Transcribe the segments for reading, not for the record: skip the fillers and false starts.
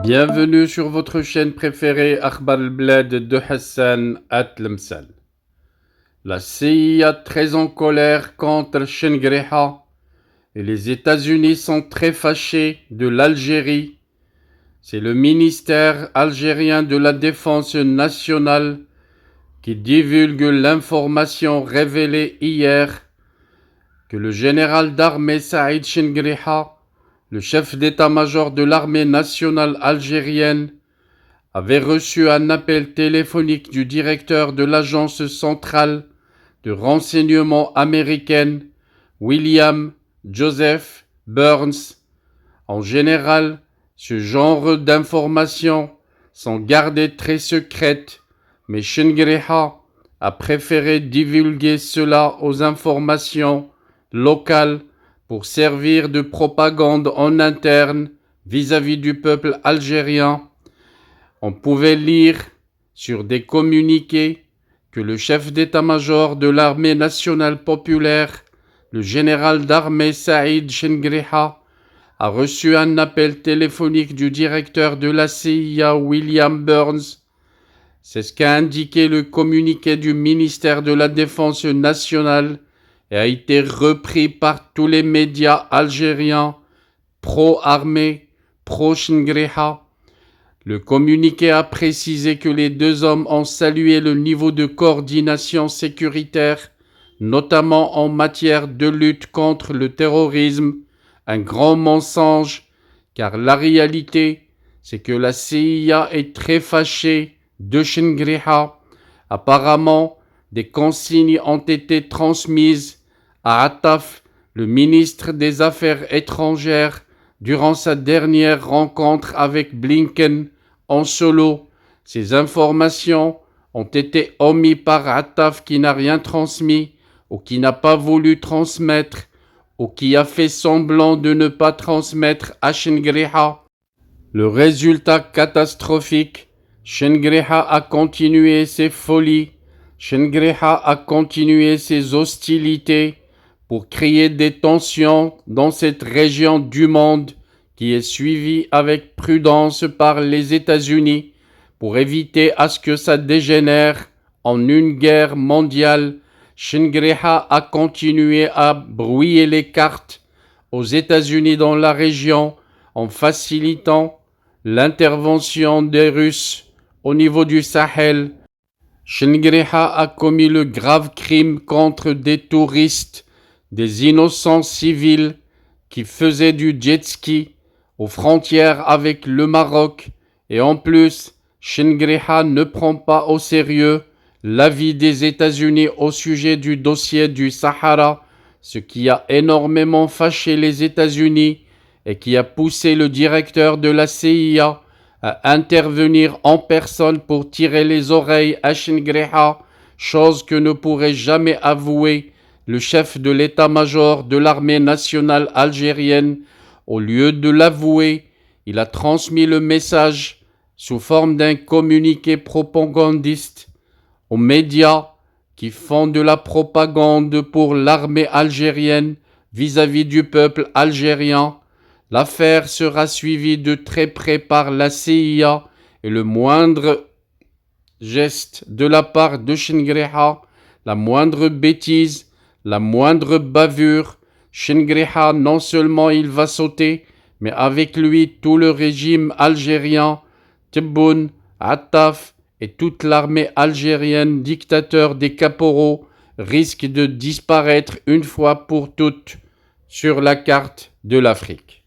Bienvenue sur votre chaîne préférée Akhbar al-Bled de Hassan Atlemsal. La CIA très en colère contre Shengreha et les États-Unis sont très fâchés de l'Algérie. C'est le ministère algérien de la Défense nationale qui divulgue l'information révélée hier que le général d'armée Saïd Shengreha, le chef d'état-major de l'armée nationale algérienne, avait reçu un appel téléphonique du directeur de l'agence centrale de renseignement américaine, William Joseph Burns. En général, ce genre d'informations sont gardées très secrètes, mais Shengreha a préféré divulguer cela aux informations locales pour servir de propagande en interne vis-à-vis du peuple algérien. On pouvait lire sur des communiqués que le chef d'état-major de l'armée nationale populaire, le général d'armée Saïd Shengreha, a reçu un appel téléphonique du directeur de la CIA, William Burns. C'est ce qu'a indiqué le communiqué du ministère de la Défense nationale et a été repris par tous les médias algériens pro-armée, pro-Shengreha. Le communiqué a précisé que les deux hommes ont salué le niveau de coordination sécuritaire, notamment en matière de lutte contre le terrorisme, un grand mensonge, car la réalité, c'est que la CIA est très fâchée de Shengreha. Apparemment, des consignes ont été transmises à Attaf, le ministre des Affaires étrangères, durant sa dernière rencontre avec Blinken en solo. Ces informations ont été omises par Attaf qui n'a rien transmis ou qui n'a pas voulu transmettre ou qui a fait semblant de ne pas transmettre à Shengreha. Le résultat catastrophique, Shengreha a continué ses folies, Shengreha a continué ses hostilités pour créer des tensions dans cette région du monde qui est suivie avec prudence par les États-Unis pour éviter à ce que ça dégénère en une guerre mondiale. Shengreha a continué à brouiller les cartes aux États-Unis dans la région en facilitant l'intervention des Russes au niveau du Sahel. Shengreha a commis le grave crime contre des touristes, des innocents civils qui faisaient du jet-ski aux frontières avec le Maroc, et en plus, Shengreha ne prend pas au sérieux l'avis des États-Unis au sujet du dossier du Sahara, ce qui a énormément fâché les États-Unis et qui a poussé le directeur de la CIA à intervenir en personne pour tirer les oreilles à Shengreha, chose que ne pourrait jamais avouer le chef de l'état-major de l'armée nationale algérienne. Au lieu de l'avouer, il a transmis le message sous forme d'un communiqué propagandiste aux médias qui font de la propagande pour l'armée algérienne vis-à-vis du peuple algérien. L'affaire sera suivie de très près par la CIA et le moindre geste de la part de Shengreha, la moindre bêtise, la moindre bavure, Shengreha non seulement il va sauter, mais avec lui tout le régime algérien, Tebboune, Attaf et toute l'armée algérienne dictateur des caporaux risque de disparaître une fois pour toutes sur la carte de l'Afrique.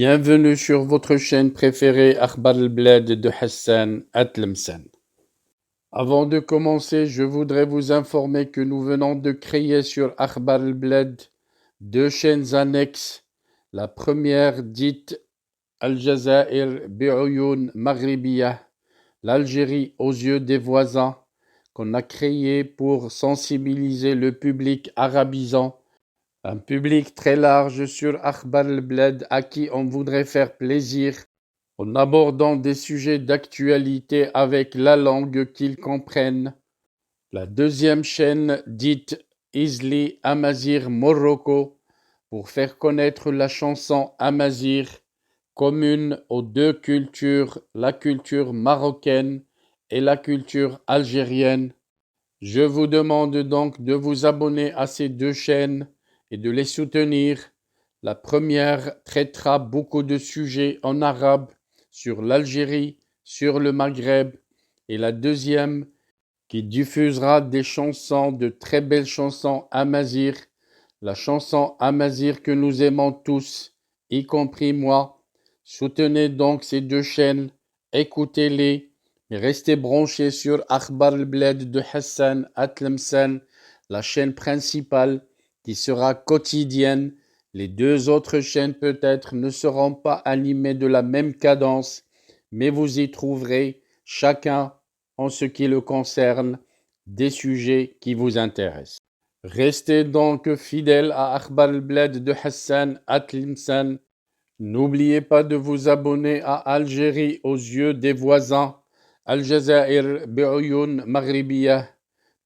Bienvenue sur votre chaîne préférée Akhbar al-Bled de Hassan Atlemsen. Avant de commencer, je voudrais vous informer que nous venons de créer sur Akhbar al-Bled deux chaînes annexes. La première dite Al-Jazair bi'uyun Maghribiyah, l'Algérie aux yeux des voisins, qu'on a créée pour sensibiliser le public arabisant, un public très large sur Akhbar al-Bled à qui on voudrait faire plaisir en abordant des sujets d'actualité avec la langue qu'ils comprennent. La deuxième chaîne dite Isli Amazir Morocco pour faire connaître la chanson Amazir, commune aux deux cultures, la culture marocaine et la culture algérienne. Je vous demande donc de vous abonner à ces deux chaînes et de les soutenir. La première traitera beaucoup de sujets en arabe sur l'Algérie, sur le Maghreb, et la deuxième qui diffusera des chansons, de très belles chansons amazigh, la chanson amazigh que nous aimons tous, y compris moi. Soutenez donc ces deux chaînes, écoutez-les, et restez branchés sur Akhbar al-Bled de Hassan Atlemsen, la chaîne principale qui sera quotidienne. Les deux autres chaînes peut-être ne seront pas animées de la même cadence, mais vous y trouverez chacun, en ce qui le concerne, des sujets qui vous intéressent. Restez donc fidèles à Akhbar al-Bled de Hassan Atlemsen. N'oubliez pas de vous abonner à Algérie aux yeux des voisins, Al-Jazair bi'uyun Maghribiyah,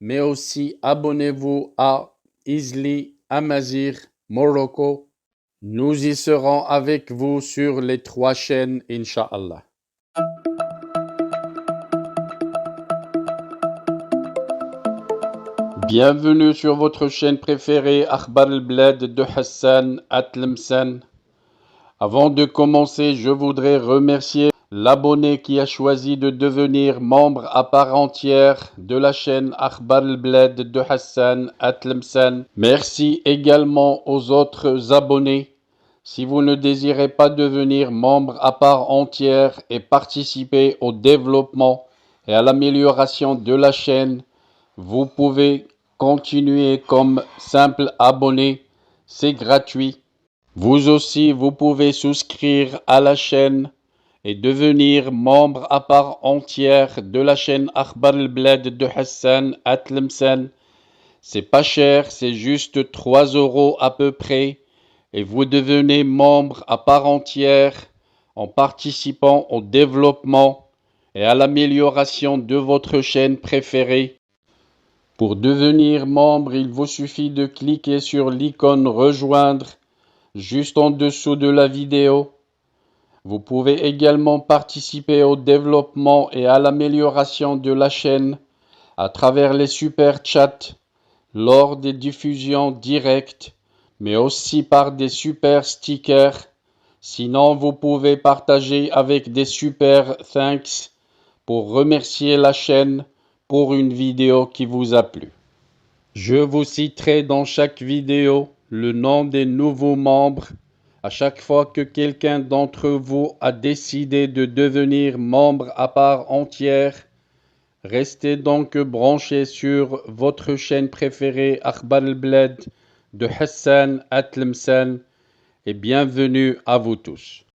mais aussi abonnez-vous à Isli Amazir Morocco. Nous y serons avec vous sur les trois chaînes, Inch'Allah. Bienvenue sur votre chaîne préférée Akhbar al-Bled de Hassan Atlemsen. Avant de commencer, je voudrais remercier l'abonné qui a choisi de devenir membre à part entière de la chaîne Akhbar al-Bled de Hassan Atlemsen. Merci également aux autres abonnés. Si vous ne désirez pas devenir membre à part entière et participer au développement et à l'amélioration de la chaîne, vous pouvez continuer comme simple abonné. C'est gratuit. Vous aussi, vous pouvez souscrire à la chaîne et devenir membre à part entière de la chaîne Akhbar al-Bled de Hassan Atlemsen. C'est pas cher, c'est juste 3 € à peu près et vous devenez membre à part entière en participant au développement et à l'amélioration de votre chaîne préférée. Pour devenir membre, il vous suffit de cliquer sur l'icône rejoindre juste en dessous de la vidéo. Vous pouvez également participer au développement et à l'amélioration de la chaîne à travers les super chats lors des diffusions directes, mais aussi par des super stickers. Sinon, vous pouvez partager avec des super thanks pour remercier la chaîne pour une vidéo qui vous a plu. Je vous citerai dans chaque vidéo le nom des nouveaux membres à chaque fois que quelqu'un d'entre vous a décidé de devenir membre à part entière. Restez donc branchés sur votre chaîne préférée Akhbar al-Bled de Hassan Atlemsen et bienvenue à vous tous.